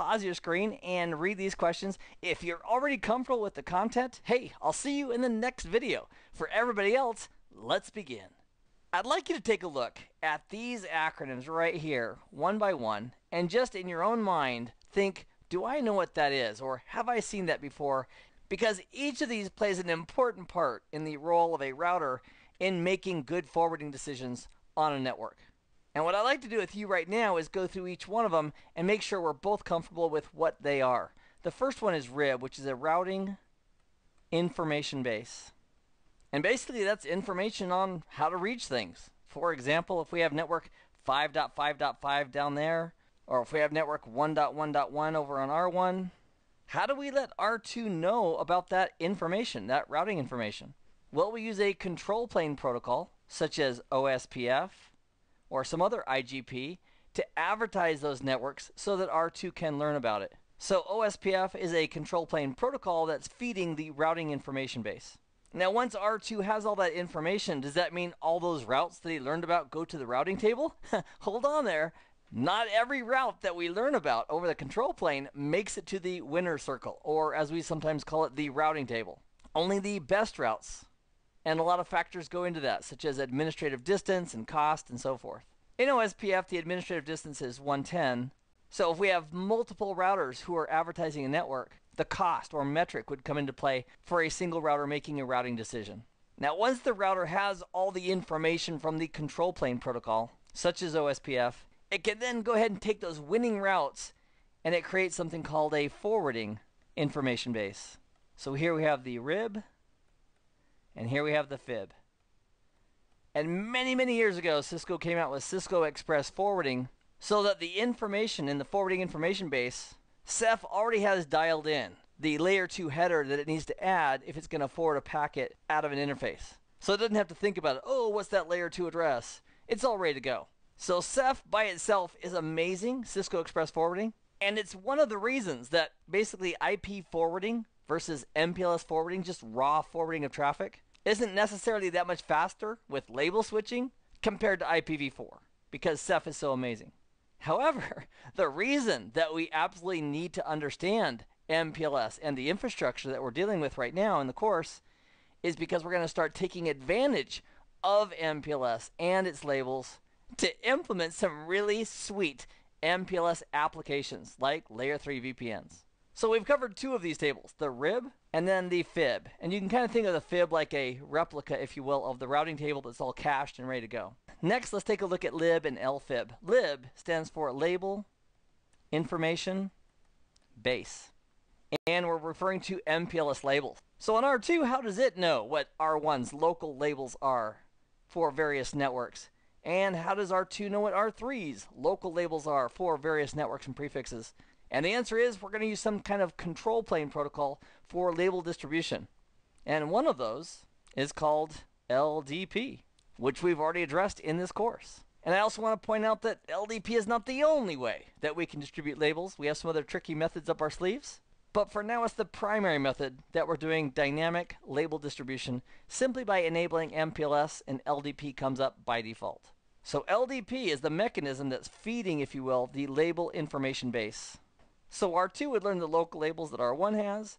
pause your screen and read these questions. If you're already comfortable with the content, hey, I'll see you in the next video. For everybody else, let's begin. I'd like you to take a look at these acronyms right here, one by one, and just in your own mind, think, do I know what that is, or have I seen that before? Because each of these plays an important part in the role of a router in making good forwarding decisions on a network. And what I'd like to do with you right now is go through each one of them and make sure we're both comfortable with what they are. The first one is RIB, which is a routing information base. And basically that's information on how to reach things. For example, if we have network 5.5.5 down there, or if we have network 1.1.1 over on R1, how do we let R2 know about that information, that routing information? Well, we use a control plane protocol, such as OSPF, or some other IGP, to advertise those networks so that R2 can learn about it. So OSPF is a control plane protocol that's feeding the routing information base. Now, once R2 has all that information, does that mean all those routes that he learned about go to the routing table? Hold on there. Not every route that we learn about over the control plane makes it to the winner circle, or as we sometimes call it, the routing table. Only the best routes, and a lot of factors go into that, such as administrative distance and cost and so forth. In OSPF, the administrative distance is 110. So if we have multiple routers who are advertising a network, the cost or metric would come into play for a single router making a routing decision. Now, once the router has all the information from the control plane protocol, such as OSPF, it can then go ahead and take those winning routes and it creates something called a forwarding information base. So here we have the RIB and here we have the FIB. And many, many years ago, Cisco came out with Cisco Express Forwarding so that the information in the forwarding information base, Ceph already has dialed in the layer 2 header that it needs to add if it's going to forward a packet out of an interface. So it doesn't have to think about it, oh, what's that layer 2 address? It's all ready to go. So Ceph by itself is amazing, Cisco Express Forwarding, and it's one of the reasons that basically IP forwarding versus MPLS forwarding, just raw forwarding of traffic, isn't necessarily that much faster with label switching compared to IPv4, because Ceph is so amazing. However, the reason that we absolutely need to understand MPLS and the infrastructure that we're dealing with right now in the course is because we're going to start taking advantage of MPLS and its labels to implement some really sweet MPLS applications like layer 3 VPNs. So we've covered two of these tables, the RIB and then the FIB. And you can kind of think of the FIB like a replica, if you will, of the routing table that's all cached and ready to go. Next, let's take a look at lib and LFIB. Lib stands for Label Information Base. And we're referring to MPLS labels. So on R2, how does it know what R1's local labels are for various networks? And how does R2 know what R3's local labels are for various networks and prefixes? And the answer is we're going to use some kind of control plane protocol for label distribution. And one of those is called LDP, which we've already addressed in this course. And I also want to point out that LDP is not the only way that we can distribute labels. We have some other tricky methods up our sleeves. But for now, it's the primary method that we're doing dynamic label distribution simply by enabling MPLS, and LDP comes up by default. So LDP is the mechanism that's feeding, if you will, the label information base. So R2 would learn the local labels that R1 has,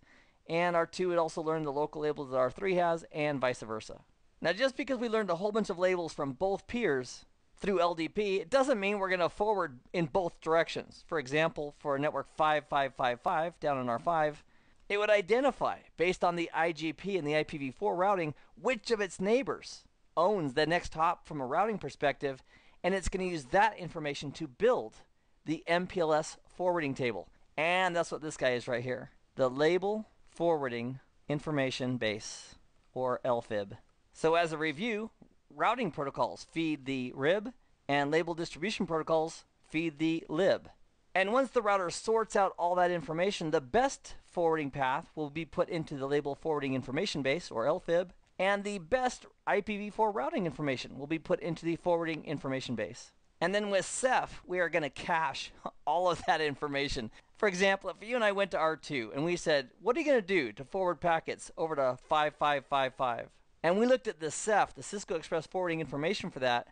and R2 would also learn the local labels that R3 has, and vice versa. Now, just because we learned a whole bunch of labels from both peers through LDP, it doesn't mean we're going to forward in both directions. For example, for a network 5555 down on R5, it would identify, based on the IGP and the IPv4 routing, which of its neighbors owns the next hop from a routing perspective, and it's going to use that information to build the MPLS forwarding table. And that's what this guy is right here, the Label Forwarding Information Base, or LFIB. So as a review, routing protocols feed the RIB, and label distribution protocols feed the lib. And once the router sorts out all that information, the best forwarding path will be put into the Label Forwarding Information Base, or LFIB, and the best IPv4 routing information will be put into the Forwarding Information Base. And then with Ceph, we are going to cache all of that information. For example, if you and I went to R2 and we said, what are you going to do to forward packets over to 5555? And we looked at the Ceph, the Cisco Express Forwarding information for that,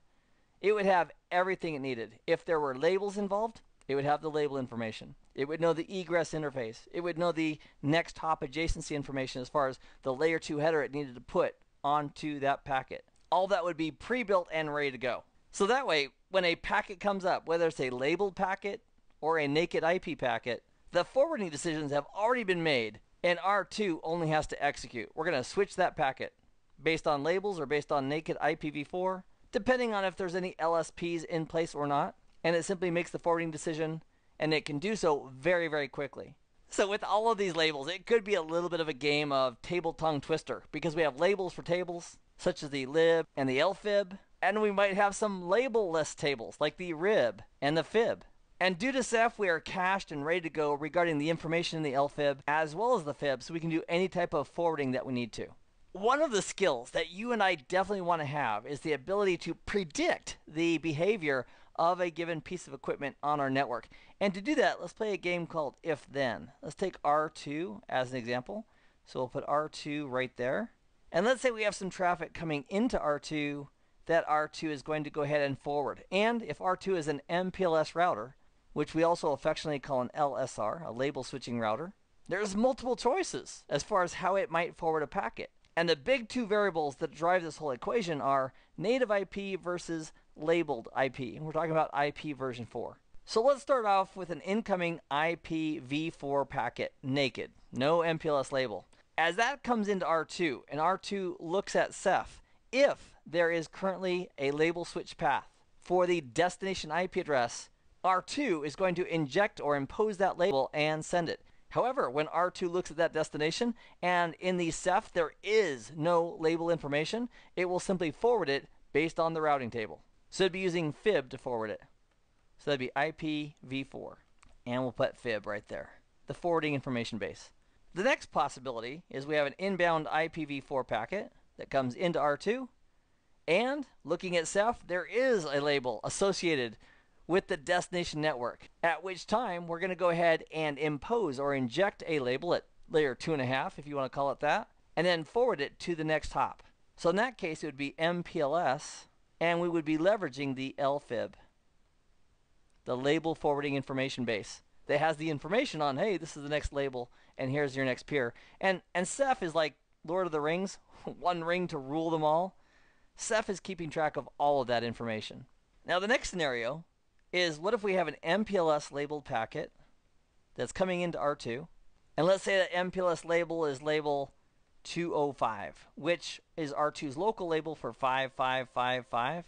it would have everything it needed. If there were labels involved, It would have the label information. It would know the egress interface. It would know the next hop adjacency information as far as the layer 2 header it needed to put onto that packet. All that would be pre-built and ready to go. So that way, when a packet comes up, whether it's a labeled packet or a naked IP packet, the forwarding decisions have already been made, and R2 only has to execute. We're going to switch that packet based on labels or based on naked IPv4, depending on if there's any LSPs in place or not, and it simply makes the forwarding decision, and it can do so very, very quickly. So with all of these labels, it could be a little bit of a game of table tongue twister, because we have labels for tables, such as the lib and the lfib, and we might have some label-less tables, like the rib and the fib. And due to Ceph, we are cached and ready to go regarding the information in the lfib as well as the fib, so we can do any type of forwarding that we need to. One of the skills that you and I definitely want to have is the ability to predict the behavior of a given piece of equipment on our network. And to do that, let's play a game called If Then. Let's take R2 as an example. So we'll put R2 right there. And let's say we have some traffic coming into R2 that R2 is going to go ahead and forward. And if R2 is an MPLS router, which we also affectionately call an LSR, a label switching router, there's multiple choices as far as how it might forward a packet. And the big two variables that drive this whole equation are native IP versus labeled IP. And we're talking about IP version 4. So let's start off with an incoming IPv4 packet, naked, no MPLS label. As that comes into R2, and R2 looks at Ceph, if there is currently a label switch path for the destination IP address, R2 is going to inject or impose that label and send it. However, when R2 looks at that destination and in the Ceph there is no label information, it will simply forward it based on the routing table. So it'd be using fib to forward it. So that'd be IPv4. And we'll put fib right there, the forwarding information base. The next possibility is we have an inbound IPv4 packet that comes into R2, and looking at Ceph, there is a label associated with the destination network, at which time we're going to go ahead and impose or inject a label at layer 2.5, if you want to call it that, and then forward it to the next hop. So in that case, it would be MPLS, and we would be leveraging the lfib, the label forwarding information base, that has the information on, hey, this is the next label, and here's your next peer. And Ceph is like Lord of the Rings, one ring to rule them all. Ceph is keeping track of all of that information. Now the next scenario is, what if we have an MPLS labeled packet that's coming into R2, and let's say that MPLS label is label 205, which is R2's local label for 5555.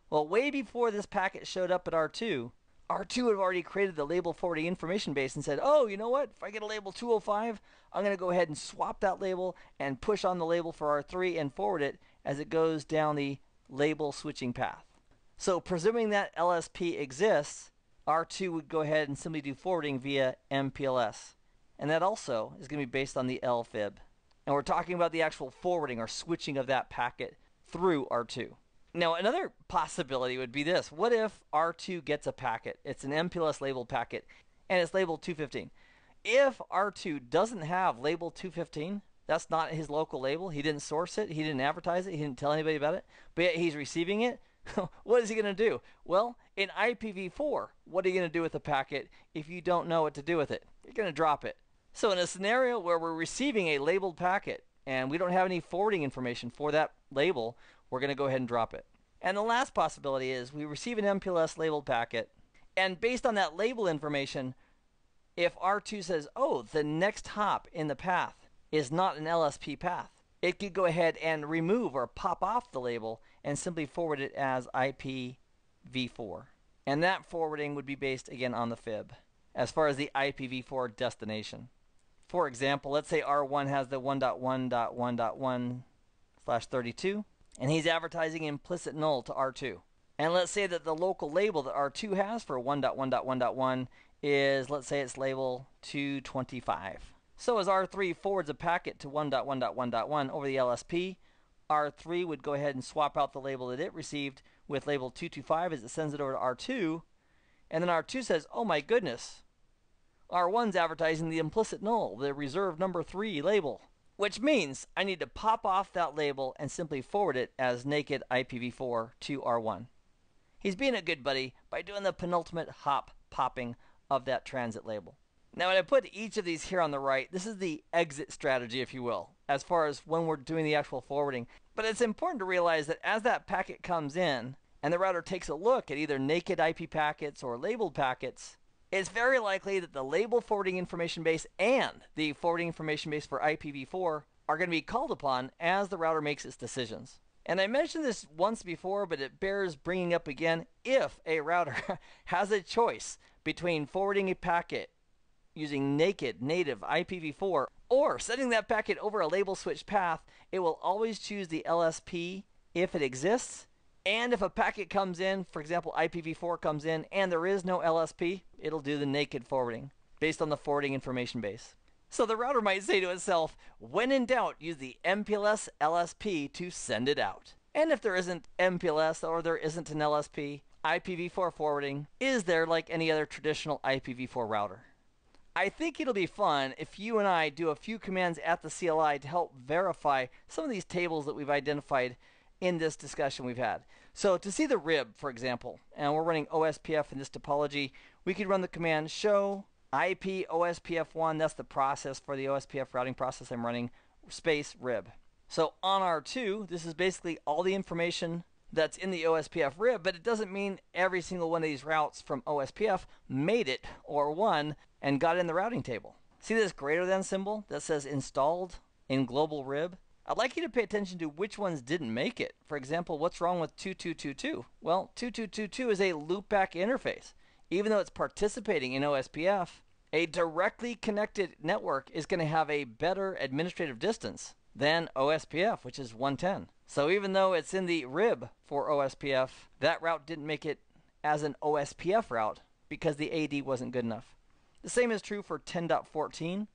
Well, way before this packet showed up at R2 would have already created the label forwarding information base and said, oh, you know what, if I get a label 205, I'm going to go ahead and swap that label and push on the label for R3 and forward it as it goes down the label switching path. So presuming that LSP exists, R2 would go ahead and simply do forwarding via MPLS. And that also is going to be based on the lfib. And we're talking about the actual forwarding or switching of that packet through R2. Now another possibility would be this. What if R2 gets a packet? It's an MPLS labeled packet, and it's labeled 215. If R2 doesn't have label 215, that's not his local label, he didn't source it, he didn't advertise it, he didn't tell anybody about it, but yet he's receiving it, what is he going to do? Well, in IPv4, what are you going to do with the packet if you don't know what to do with it? You're going to drop it. So in a scenario where we're receiving a labeled packet and we don't have any forwarding information for that label, we're going to go ahead and drop it. And the last possibility is we receive an MPLS labeled packet, and based on that label information, if R2 says, oh, the next hop in the path is not an LSP path, it could go ahead and remove or pop off the label and simply forward it as IPv4. And that forwarding would be based again on the fib as far as the IPv4 destination. For example, let's say R1 has the 1.1.1.1/32, and he's advertising implicit null to R2. And let's say that the local label that R2 has for 1.1.1.1 is, let's say it's label 225. So as R3 forwards a packet to 1.1.1.1 over the LSP, R3 would go ahead and swap out the label that it received with label 225 as it sends it over to R2, and then R2 says, oh my goodness, R1's advertising the implicit null, the reserved number 3 label, which means I need to pop off that label and simply forward it as naked IPv4 to R1. He's being a good buddy by doing the penultimate hop popping of that transit label. Now, when I put each of these here on the right, this is the exit strategy, if you will, as far as when we're doing the actual forwarding. But it's important to realize that as that packet comes in and the router takes a look at either naked IP packets or labeled packets, it's very likely that the label forwarding information base and the forwarding information base for IPv4 are going to be called upon as the router makes its decisions. And I mentioned this once before, but it bears bringing up again. If a router has a choice between forwarding a packet using naked native IPv4 or sending that packet over a label switch path, it will always choose the LSP if it exists. And if a packet comes in, for example, IPv4 comes in and there is no LSP, it'll do the naked forwarding based on the forwarding information base. So the router might say to itself, when in doubt, use the MPLS LSP to send it out. And if there isn't MPLS or there isn't an LSP, IPv4 forwarding is there like any other traditional IPv4 router. I think it'll be fun if you and I do a few commands at the CLI to help verify some of these tables that we've identified in this discussion we've had. So to see the RIB, for example, and we're running OSPF in this topology, we could run the command show IP OSPF1, that's the process for the OSPF routing process I'm running, space RIB. So on R2, this is basically all the information that's in the OSPF RIB, but it doesn't mean every single one of these routes from OSPF made it or won and got in the routing table. See this greater than symbol that says installed in global RIB? I'd like you to pay attention to which ones didn't make it. For example, what's wrong with 2222? Well, 2222 is a loopback interface. Even though it's participating in OSPF, a directly connected network is going to have a better administrative distance than OSPF, which is 110. So even though it's in the RIB for OSPF, that route didn't make it as an OSPF route because the AD wasn't good enough. The same is true for 10.14,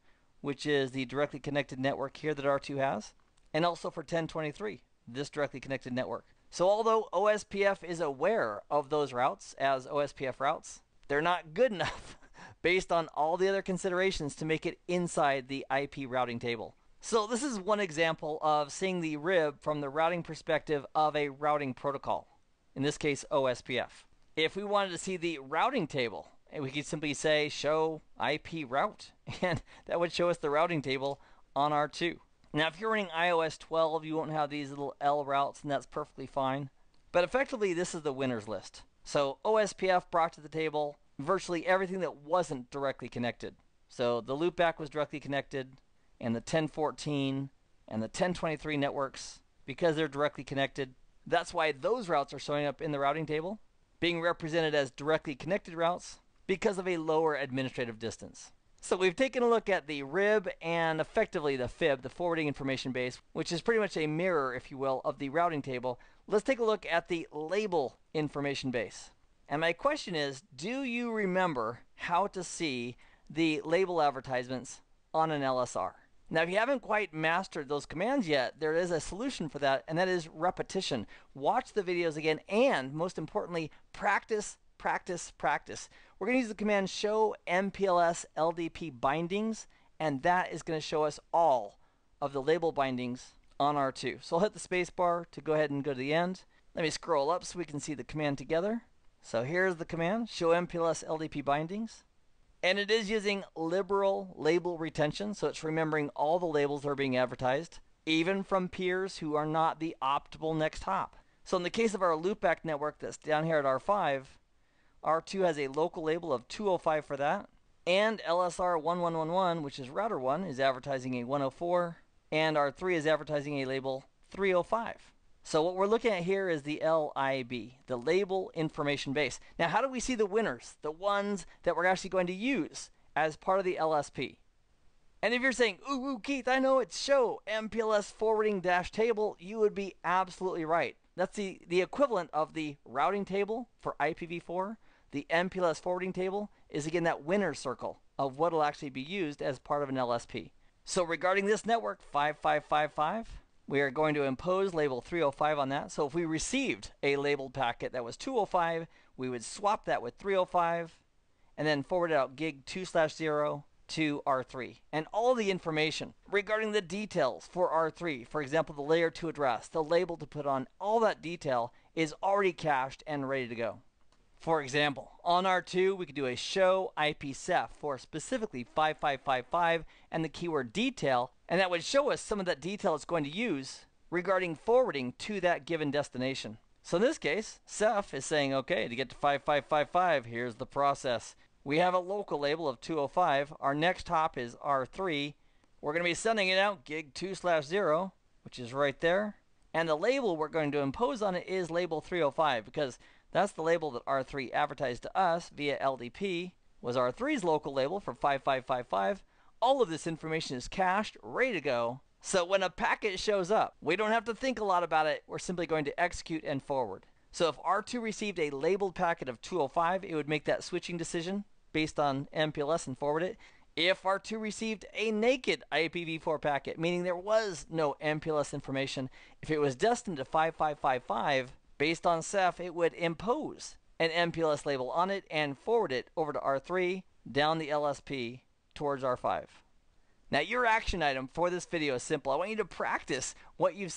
which is the directly connected network here that R2 has, and also for 10.23, this directly connected network. So although OSPF is aware of those routes as OSPF routes, they're not good enough based on all the other considerations to make it inside the IP routing table. So this is one example of seeing the RIB from the routing perspective of a routing protocol, in this case OSPF. If we wanted to see the routing table, we could simply say show IP route, and that would show us the routing table on R2. Now if you're running iOS 12, you won't have these little L routes, and that's perfectly fine. But effectively, this is the winners list. So OSPF brought to the table virtually everything that wasn't directly connected. So the loopback was directly connected, and the 1014 and the 1023 networks, because they're directly connected, that's why those routes are showing up in the routing table, being represented as directly connected routes because of a lower administrative distance. So we've taken a look at the RIB and effectively the FIB, the forwarding information base, which is pretty much a mirror, if you will, of the routing table. Let's take a look at the label information base. And my question is, do you remember how to see the label advertisements on an LSR? Now, if you haven't quite mastered those commands yet, there is a solution for that, and that is repetition. Watch the videos again, and most importantly, practice, practice, practice. We're going to use the command show MPLS LDP bindings, and that is going to show us all of the label bindings on R2. So I'll hit the space bar to go ahead and go to the end. Let me scroll up so we can see the command together. So here's the command, show MPLS LDP bindings. And it is using liberal label retention, so it's remembering all the labels that are being advertised, even from peers who are not the optimal next hop. So in the case of our loopback network that's down here at R5, R2 has a local label of 205 for that, and LSR 1111, which is router 1, is advertising a 104, and R3 is advertising a label 305. So what we're looking at here is the LIB, the label information base. Now, how do we see the winners, the ones that we're actually going to use as part of the LSP? And if you're saying, ooh, Keith, I know it's show MPLS forwarding dash table, you would be absolutely right. That's the equivalent of the routing table for IPv4. The MPLS forwarding table is, again, that winner circle of what will actually be used as part of an LSP. So regarding this network, 5555, we are going to impose label 305 on that. So if we received a labeled packet that was 205, we would swap that with 305 and then forward it out gig 2/0 to R3. And all the information regarding the details for R3, for example, the layer 2 address, the label to put on, all that detail is already cached and ready to go. For example, on R2, we could do a show IPsef for specifically 5555 and the keyword detail, and that would show us some of that detail it's going to use regarding forwarding to that given destination. So in this case, Ceph is saying, okay, to get to 5555, here's the process. We have a local label of 205. Our next hop is R3. We're going to be sending it out gig 2/0, which is right there. And the label we're going to impose on it is label 305 because that's the label that R3 advertised to us via LDP, was R3's local label for 5555. All of this information is cached, ready to go. So when a packet shows up, we don't have to think a lot about it. We're simply going to execute and forward. So if R2 received a labeled packet of 205, it would make that switching decision based on MPLS and forward it. If R2 received a naked IPv4 packet, meaning there was no MPLS information, if it was destined to 5555, based on Ceph, it would impose an MPLS label on it and forward it over to R3, down the LSP, towards R5. Now your action item for this video is simple. I want you to practice what you've